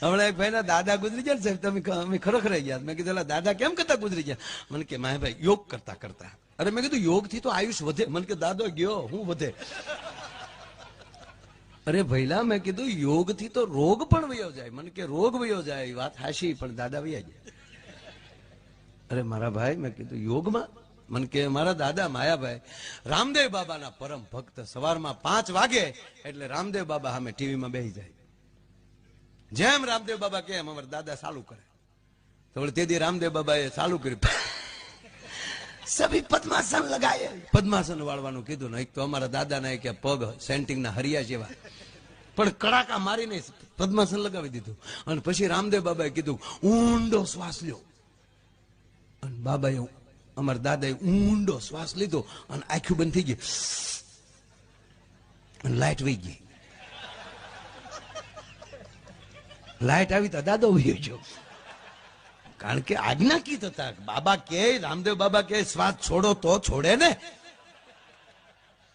હમણાં એક ભાઈના દાદા ગુજરી ગયા સાહેબ, તમે અમે ખરેખર ગયા. મેં કીધું દાદા કેમ કરતા ગુજરી ગયા? મને કે માયાભાઈ યોગ કરતા કરતા. અરે મેં કીધું યોગ થી તો આયુષ વધે. મને કે દાદો ગયો હું વધે? અરે ભઈલા મેં કીધું યોગ થી તો રોગ પણ વયો જાય. મને કે રોગ વયો જાય વાત હાશી, પણ દાદા વયા જાય. અરે મારા ભાઈ મેં કીધું યોગમાં? મને કે મારા દાદા માયાભાઈ રામદેવ બાબાના પરમ ભક્ત. સવારમાં 5 વાગે એટલે રામદેવ બાબા સામે ટીવીમાં બેસી જાય. જેમ રામદેવ બાબા કે એમ અમારા દાદા ચાલુ કરે. તો તેથી રામદેવ બાબાએ ચાલુ કર્યું, સભી પદ્માસન લગાય. પદ્માસન વાળવાનું કીધું ને. એક તો અમારા દાદાના કે પગ સેન્ટિંગના હરિયા જેવા, પણ કડાકા મારીને પદ્માસન લગાવી દીધું. અને પછી રામદેવ બાબાએ કીધું ઊંડો શ્વાસ લ્યો. અને બાબાએ અમારા દાદાએ ઊંડો શ્વાસ લીધો અને આંખું બંધ થઈ ગઈ અને લાઈટ વહી ગઈ. લાઈટ આવી તો દાદો વહી ગયો. કારણ કે આજ્ઞા કીત હતા. બાબા કે રામદેવ બાબા કે શ્વાસ છોડો તો છોડે ને.